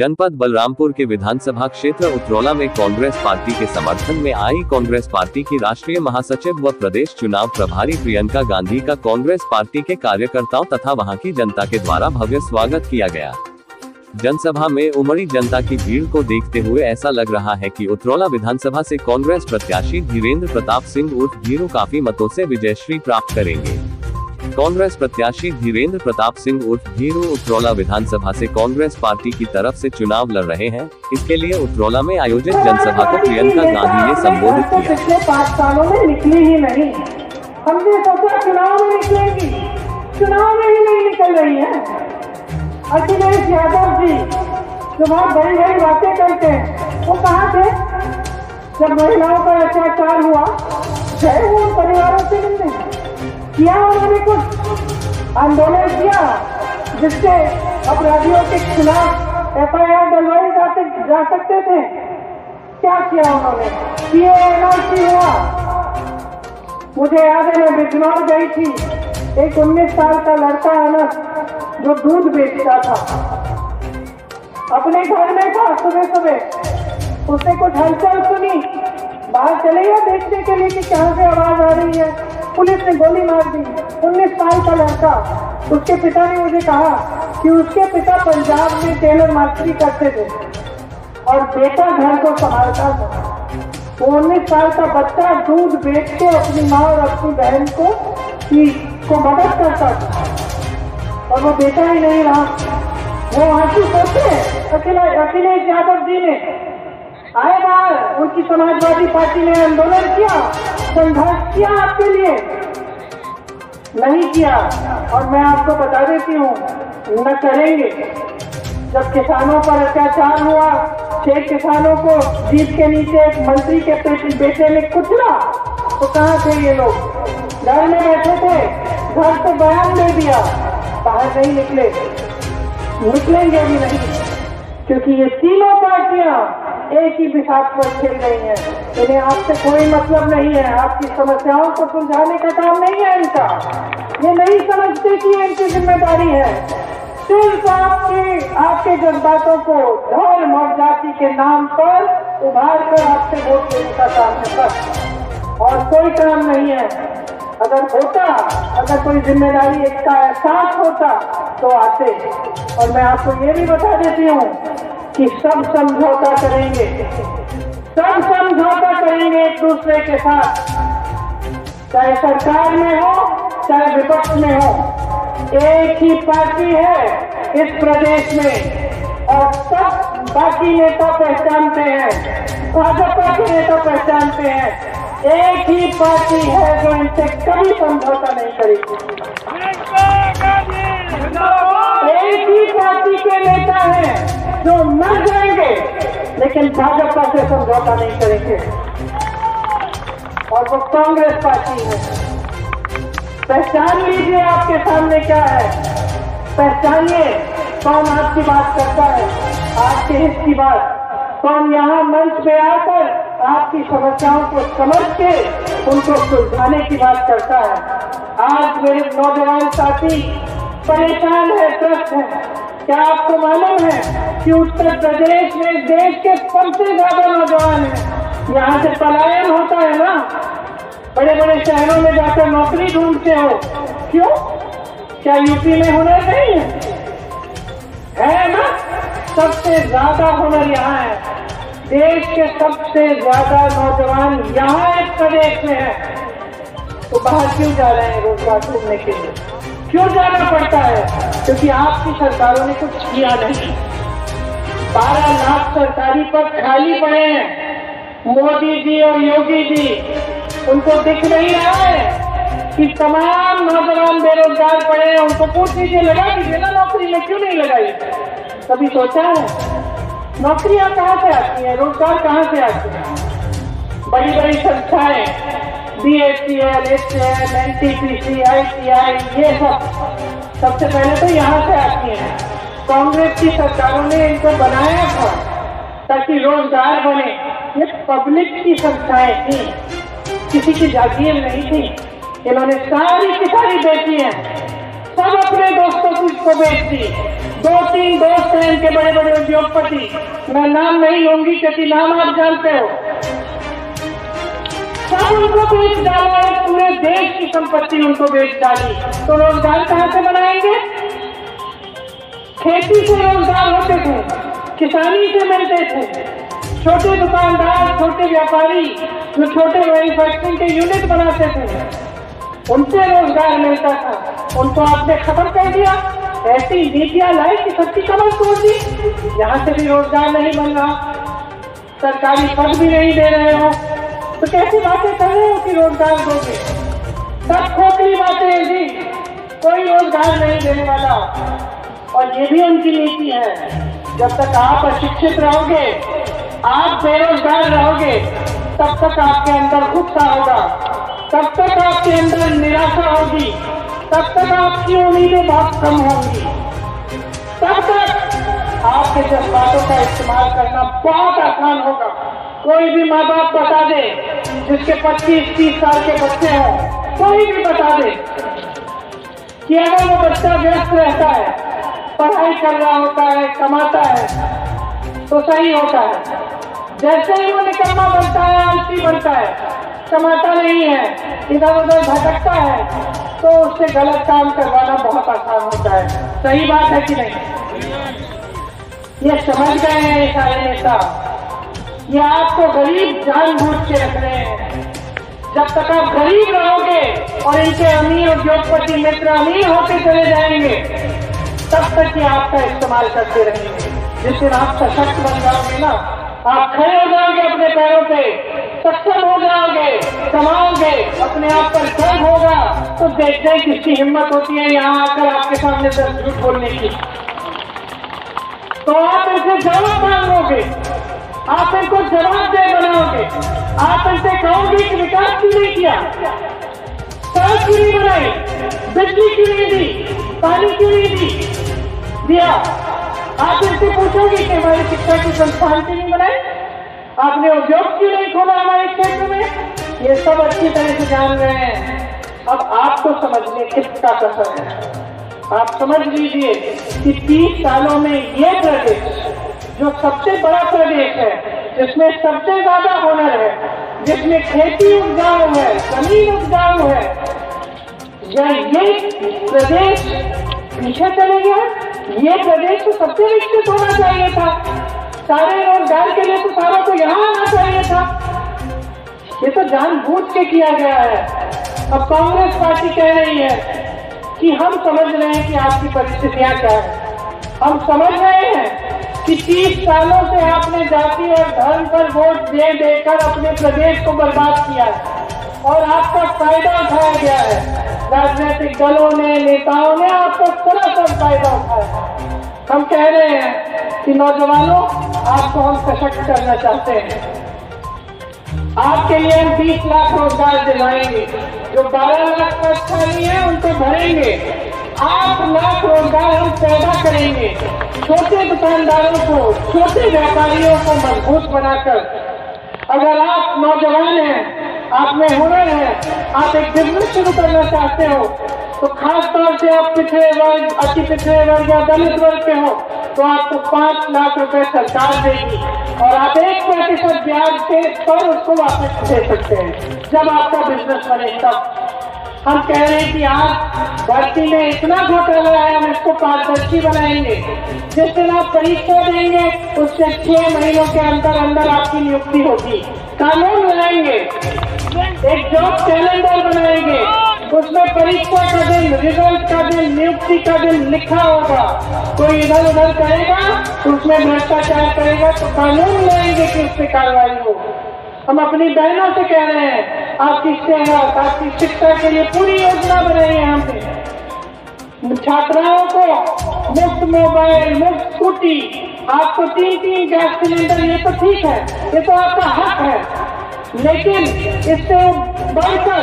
जनपद बलरामपुर के विधानसभा क्षेत्र उतरौला में कांग्रेस पार्टी के समर्थन में आई कांग्रेस पार्टी की राष्ट्रीय महासचिव व प्रदेश चुनाव प्रभारी प्रियंका गांधी का कांग्रेस पार्टी के कार्यकर्ताओं तथा वहां की जनता के द्वारा भव्य स्वागत किया गया। जनसभा में उमड़ी जनता की भीड़ को देखते हुए ऐसा लग रहा है कि उतरौला विधानसभा से कांग्रेस प्रत्याशी धीरेन्द्र प्रताप सिंह उर्फ धीरू काफी मतों से विजयश्री प्राप्त करेंगे। कांग्रेस प्रत्याशी धीरेन्द्र प्रताप सिंह उर्फ धीरू उतरौला विधानसभा से कांग्रेस पार्टी की तरफ से चुनाव लड़ रहे हैं। इसके लिए उतरौला में आयोजित जनसभा को प्रियंका गांधी ने संबोधित किया। पिछले 5 सालों में निकली ही नहीं, हमने सोचा चुनाव में निकलेगी, चुनाव में ही नहीं निकल रही है। अखिलेश यादव जी जो बहुत बड़ी बड़ी बातें करते हैं, वो कहाँ थे जब महिलाओं पर अत्याचार हुआ? गए वो परिवारों से मिलने किया, उन्होंने कुछ आंदोलन किया जिससे अपराधियों के खिलाफ FIR डलवाई जा सकते थे? क्या किया उन्होंने? NRC हुआ। मुझे याद है मैं बिजनौर गई थी, एक 19 साल का लड़का अनस जो दूध बेचता था, अपने घर में था। सुबह सुबह उसने कुछ हलचल सुनी, बाहर चले गया देखने के लिए कि कहाँ से आवाज आ रही है। पुलिस ने गोली मार दी। 19 साल का लड़का, उसके पिता ने मुझे कहा कि उसके पिता पंजाब में टेलर मास्टरी करते थे और बेटा घर को संभालता था। वो 19 साल का बच्चा दूध बेच के अपनी माँ और अपनी बहन को मदद करता था और वो बेटा ही नहीं रहा। वो आंसू सोचे अखिलेश यादव जी ने आए बार उनकी समाजवादी पार्टी ने आंदोलन किया, संघर्ष किया, आपके लिए नहीं किया। और मैं आपको बता देती हूँ, न करेंगे। जब किसानों पर अत्याचार हुआ, 6 किसानों को जीप के नीचे एक मंत्री के बेटे ने कुचला, तो कहाँ थे ये लोग? घर में बैठे थे, घर से बयान दे दिया, बाहर नहीं निकले, निकलेंगे भी नहीं, क्योंकि ये तीनों पार्टियां एक ही बिसात पर खेल रही हैं। इन्हें आपसे कोई मतलब नहीं है, आपकी समस्याओं को सुलझाने का काम नहीं है इनका। ये नहीं समझते कि इनकी जिम्मेदारी है सिर्फ आपके जज्बातों को धर्म और जाति के नाम पर उभार कर आपसे वोट लेने का काम है बस, और कोई काम नहीं है। अगर कोई जिम्मेदारी इसका एहसास होता तो आते। और मैं आपको ये भी बता देती हूँ कि सब समझौता करेंगे एक दूसरे के साथ, चाहे सरकार में हो चाहे विपक्ष में हो। एक ही पार्टी है इस प्रदेश में और सब बाकी नेता पहचानते हैं, भाजपा के नेता पहचानते हैं। एक ही पार्टी है जो इनसे कभी समझौता नहीं करेगी। एक ही पार्टी के नेता हैं जो मर जाएंगे लेकिन भाजपा से समझौता नहीं करेंगे, और वो कांग्रेस पार्टी है। पहचान लीजिए आपके सामने क्या है, पहचानिए कौन आपकी बात करता है, आपके हित की बात, कौन यहाँ मंच पे आकर आपकी समस्याओं को समझ के उनको सुलझाने की बात करता है। आज मेरे नौजवान साथी परेशान है, त्रस्त है। क्या आपको मालूम है कि उत्तर प्रदेश में देश के सबसे ज्यादा नौजवान हैं? यहाँ से पलायन होता है ना, बड़े बड़े शहरों में जाकर नौकरी ढूंढते हो, क्यों? क्या यूपी में हुनर नहीं है ना? सबसे ज्यादा हुनर यहाँ है। देश के सबसे ज्यादा नौजवान यहाँ इस प्रदेश में है, तो बाहर क्यों जा रहे हैं रोजगार ढूंढने के लिए? क्यों जाना पड़ता है? क्योंकि आपकी सरकारों ने कुछ किया नहीं। 12 लाख सरकारी पद खाली पड़े हैं। मोदी जी और योगी जी, उनको दिख नहीं रहा है कि तमाम नौजवान बेरोजगार पड़े हैं। उनको पूछ लीजिए, लगा दीजिए ना नौकरी में, क्यों नहीं लगाई? कभी सोचा है? नौकरियां कहाँ से आती हैं, रोजगार कहाँ से आते हैं? बड़ी बड़ी संस्थाएं, BHEL, HCL, NTPC, ITI, ये सबसे पहले तो यहाँ से आती हैं। कांग्रेस की सरकारों ने इनको बनाया था ताकि रोजगार बने। ये पब्लिक की संस्थाएं थी, किसी की जागीर नहीं थी। इन्होंने सारी की सारी बेची हैं। सब अपने दोस्तों को बेच दी। 2-3 दोस्त हैं इनके बड़े बड़े उद्योगपति, मैं नाम नहीं लूंगी क्योंकि नाम आप जानते हो। सब उनको बेच डाला है, पूरे देश की संपत्ति उनको बेच डाली, तो रोजगार कहां से बनाएंगे? खेती से रोजगार होते थे, किसानी से मिलते थे, छोटे दुकानदार, छोटे व्यापारी जो छोटे मैन्युफैक्चरिंग के यूनिट बनाते थे उनसे रोजगार मिलता था, उनको आपने खत्म कर दिया। ऐसी नीतियां लाई कि सबकी कमर तोड़ दी। यहाँ से भी रोजगार नहीं बन रहा, सरकारी पद भी नहीं दे रहे हो, तो कैसी बातें कर रहे हो कि रोजगार दोगे? सब खोखली बातें हैं जी, कोई रोजगार नहीं देने वाला। और ये भी उनकी नीति है, जब तक आप अशिक्षित रहोगे, आप बेरोजगार रहोगे, तब तक आपके अंदर गुस्सा होगा, तब तक आपके अंदर निराशा होगी, तब तक आपकी उम्मीदें बहुत कम होंगी, तब तक आपके जज्बातों का इस्तेमाल करना बहुत आसान होगा। कोई भी माँ बाप बता दे, जिसके 25-30 साल के बच्चे हों, कोई भी बता दे कि अगर वो बच्चा व्यस्त रहता है, पढ़ाई कर रहा होता है, कमाता है, तो सही होता है। जैसे ही वो निकम्मा बनता है, आलसी बनता है, कमाता नहीं है, इधर उधर भटकता है, तो उससे गलत काम करवाना बहुत आसान होता है। सही बात है कि नहीं? ये समझ गए हैं ये सारे नेता, ये आपको गरीब जानबूझ के रख रहे हैं। जब तक आप गरीब रहोगे और इनके अमीर उद्योगपति मित्र अमीर होते चले जाएंगे, तब तक ये आपका इस्तेमाल करते रहेंगे। जिस दिन आप सशक्त बन जाओगे ना, आप खड़े हो जाओगे अपने पैरों पे, सक्षम हो जाओगे, कमाओगे, अपने आप पर गर्व होगा, तो देखते हैं किसकी हिम्मत होती है यहाँ आकर आपके सामने से झूठ बोलने की। तो आप इनसे जवाब मांगोगे, आप इनको जवाबदेह बनाओगे, आप इनसे कहोगे कि विकास क्यों नहीं किया, सड़क क्यों नहीं बनाई, बिजली क्यों नहीं दी, पानी क्यों नहीं दिया। आप इनसे पूछोगे कि हमारी शिक्षा के संस्थान क्यों नहीं बनाए, आपने उद्योग क्यों नहीं खोला हमारे क्षेत्र में। ये सब अच्छी तरह से जान रहे हैं। अब आपको समझने किसका कसर है। आप समझ लीजिए कि 30 सालों में ये प्रदेश, जो सबसे बड़ा प्रदेश है, जिसमें सबसे ज्यादा हुनर है, जिसमें खेती उपजाऊ है, जमीन उपजाऊ है, ये प्रदेश पीछे चले गया। ये प्रदेश तो सबसे विकसित होना चाहिए था, सारे रोजगार के लिए तो सारों को यहाँ आना चाहिए था। ये तो जानबूझ के किया गया है। अब कांग्रेस पार्टी कह रही है कि हम समझ रहे हैं कि आपकी परिस्थितियां क्या है, हम समझ रहे हैं कि 30 सालों से आपने जाति और धर्म पर वोट दे देकर अपने प्रदेश को बर्बाद किया है और आपका फायदा उठाया गया है। राजनीतिक दलों ने, नेताओं ने आपका सरासर फायदा उठाया। हम कह रहे हैं कि नौजवानों, आपको हम सशक्त करना चाहते हैं। आपके लिए हम 20 लाख रोजगार दिलाएंगे, जो 12 लाख पद खाली है उनको भरेंगे। 8 लाख रोजगार हम पैदा करेंगे, छोटे दुकानदारों को, छोटे व्यापारियों को मजबूत बनाकर। अगर आप नौजवान हैं, आप में हुनर है, आप एक बिजनेस शुरू करना चाहते हो, तो खास तौर से आप पिछड़े वर्ग, अति पिछड़े वर्ग या दलित वर्ग के हो, तो आपको 5 लाख रुपए सरकार देगी और आप 1% ब्याज पर उसको वापस दे सकते हैं जब आपका बिजनेस बने। तब हम कह रहे हैं कि आज भर्ती में इतना घोटाला है, हम इसको पारदर्शी बनाएंगे। जिस दिन आप परीक्षा देंगे उससे 6 महीनों के अंदर अंदर आपकी नियुक्ति होगी। कानून लाएंगे, एक जॉब कैलेंडर बनाएंगे, उसमें परीक्षा का दिन, रिजल्ट का दिन, नियुक्ति का दिन लिखा होगा। कोई इधर उधर करेगा तो उसमें भ्रष्टाचार करेगा तो कानून लाएंगे कि उस पर कार्रवाई हो। हम अपनी बहनों से कह रहे हैं, आपकी सेहत, आपकी शिक्षा के लिए पूरी योजना बनाई है हमने। छात्राओं को मुफ्त मोबाइल, मुफ्त स्कूटी, आपको 3-3 गैस सिलेंडर, ये तो ठीक है, ये तो आपका हक है, लेकिन इससे बढ़कर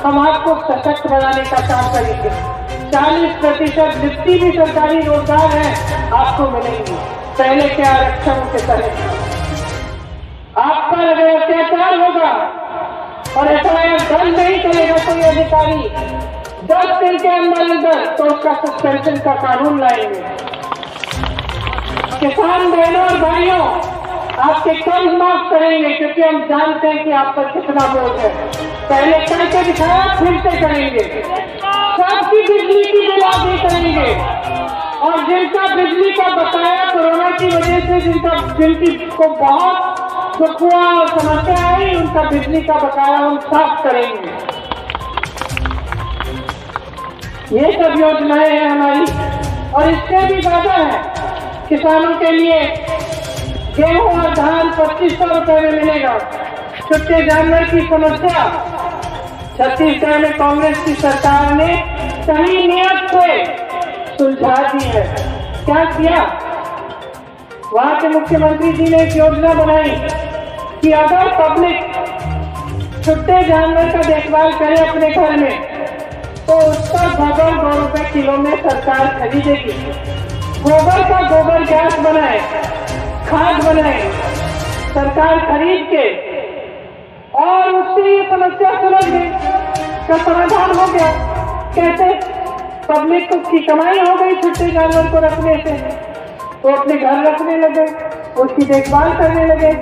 हम आपको सशक्त बनाने का काम करेंगे। 40% जितनी भी सरकारी रोजगार है आपको मिलेंगे पहले के आरक्षण के तहत। आप पर अगर अत्याचार होगा और एफआईआर दर्ज नहीं करेगा कोई अधिकारी 10 दिन के अंदर तो उसका सस्पेंशन का कानून लाएंगे। किसान बहनों और भाइयों, आपके कर्ज माफ करेंगे क्योंकि हम जानते हैं कि आप पर कितना बोझ है। पहले करके दिखाया, फिर से करेंगे। सबकी बिजली की बिल अदा करेंगे और जिनका बिजली का बकाया कोरोना की वजह से जिनकी को बहुत दुख हुआ और समस्या आई, उनका बिजली का बकाया हम साफ करेंगे। ये सब योजनाएं हैं हमारी। और इससे भी ज्यादा है, किसानों के लिए गेहूं और धान 2500 रुपए में मिलेगा। छुट्टे जानवर की समस्या छत्तीसगढ़ में कांग्रेस की सरकार ने सही नियत से सुलझा दी है। क्या किया? वहां के मुख्यमंत्री जी ने एक योजना बनाई कि अगर पब्लिक छुट्टे जानवर का देखभाल करे अपने घर में तो उसका गोबर 2 रुपए किलो में सरकार खरीदेगी। गोबर का गोबर गैस बनाए, खाद बनाए सरकार खरीद के, और उससे ये समस्या सुलझ गई, का समाधान हो गया। कैसे? पब्लिक की कमाई हो गई छुट्टे जानवर को रखने से, वो अपने घर रखने लगे, उसकी देखभाल करने लगे।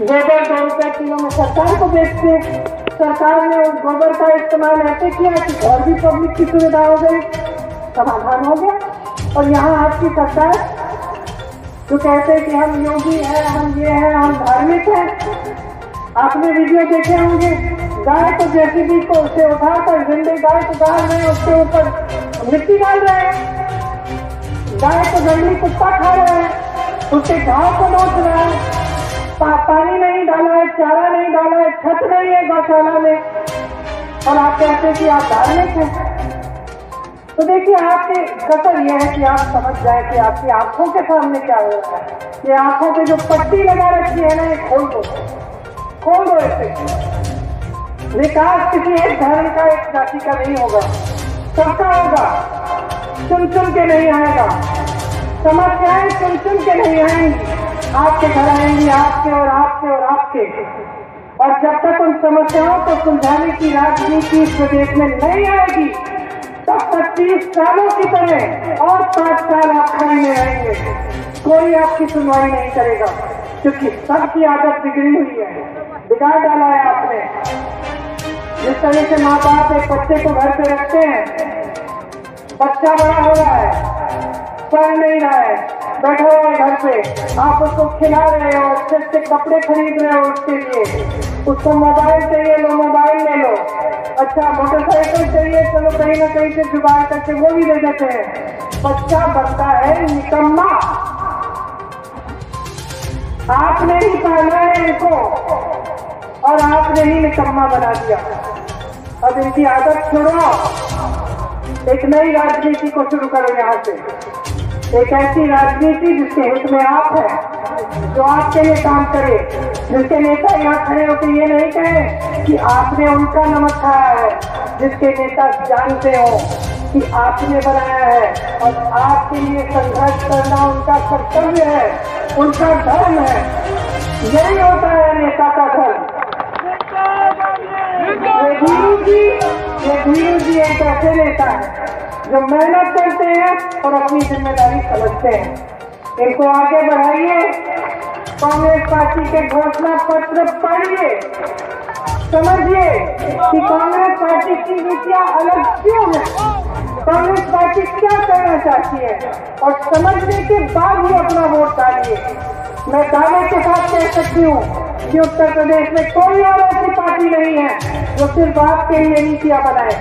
गोबर 2 रुपए किलो में सरकार को बेचते, सरकार ने उस गोबर का इस्तेमाल ऐसे किया कि और भी पब्लिक की सुविधा हो गई, समाधान हो गया। और यहाँ आपकी सरकार जो कहते हैं कि हम योगी हैं, हम ये हैं, हम धार्मिक हैं। आपने वीडियो देखे होंगे, गाय को जेसीबी को उसे उठाकर जिंदे गाय को डाल रहे हैं, उसके ऊपर मिट्टी डाल रहे हैं, गाय को जंगली कुत्ता खा रहा है, उसके घाव को नोच रहा है, पानी नहीं डाला है, चारा नहीं डाला है, छत नहीं है गौशाला में, और आप कहते हैं कि आप धार्मिक हैं। तो देखिए, आपकी कसर यह है कि आप समझ जाए कि आपकी आंखों के सामने क्या हो रहा है। ये आंखों पे जो पट्टी लगा रखी है ना, ये खोल दो, खोल दो ऐसे। विकास किसी एक धर्म का, एक जाति का नहीं होगा, सबका होगा। चुन चुन के नहीं आएगा, समस्याएं चुन चुन के नहीं आएंगी, आपके घर आएंगी, आपके और आपके और आपके। और जब तक उन समस्याओं को सुलझाने की राजनीति इस प्रदेश में नहीं आएगी, तब तक 30 सालों की तरह और 5 साल आप खाई में रहेंगे। कोई आपकी सुनवाई नहीं करेगा, क्योंकि सबकी आदत बिगड़ी हुई है, बिगाड़ डाला है आपने। जिस तरह से माँ बाप एक बच्चे को घर पे रखते हैं, बच्चा बड़ा हो रहा है, पढ़ नहीं रहा है, बैठा हुआ है घर पे, आप उसको खिला रहे हो, अच्छे कपड़े खरीद रहे हो उसके लिए, उसको मोबाइल चाहिए, लो मोबाइल ले लो, अच्छा मोटरसाइकिल चाहिए, चलो कहीं ना कहीं से जुगाड़ करके वो भी ले देते हैं। बच्चा बनता है निकम्मा। आपने ही पाला है इनको और आपने ही निकम्मा बना दिया। अब इनकी आदत छुड़ाओ, एक नई राजनीति को शुरू करो यहाँ से, एक ऐसी राजनीति जिसके हित में आप हैं, जो आपके लिए काम करे, जिसके नेता यहाँ खड़े होकर ये नहीं कहे कि आपने उनका नमक खाया है, जिसके नेता जानते हो कि आपने बनाया है और आपके लिए संघर्ष करना उनका कर्तव्य है, उनका धर्म है। यही होता है नेता का धर्म। ये धीरू जी एक ऐसे नेता है जो मेहनत करते हैं और अपनी जिम्मेदारी समझते हैं। इनको आगे बढ़ाइए, कांग्रेस पार्टी के घोषणा पत्र पढ़िए, समझिए कि कांग्रेस पार्टी की नीतियां अलग क्यों है, कांग्रेस पार्टी क्या करना चाहती है, और समझने के बाद ही अपना वोट डालिए। मैं दावे के साथ कह सकती हूँ कि उत्तर प्रदेश में कोई और ऐसी पार्टी नहीं है जो सिर्फ आपके लिए नीतियां बनाए,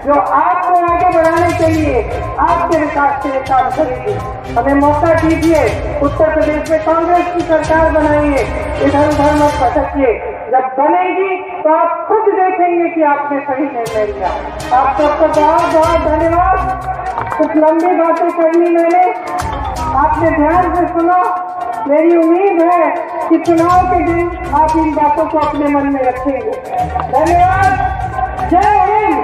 जो आपको आगे बढ़ाने के लिए, आपके विकास के लिए काम करेगी। हमें मौका दीजिए, उत्तर प्रदेश में कांग्रेस की सरकार बनाइए, इधर उधर मत भटकिए। जब बनेगी तो आप खुद देखेंगे कि आपने सही निर्णय लिया। आप सबको बहुत बहुत धन्यवाद। कुछ लंबी बातें करनी मैंने, आपने ध्यान से सुना। मेरी उम्मीद है कि चुनाव के दिन आप इन बातों को अपने मन में रखेंगे। धन्यवाद। जय हिंद।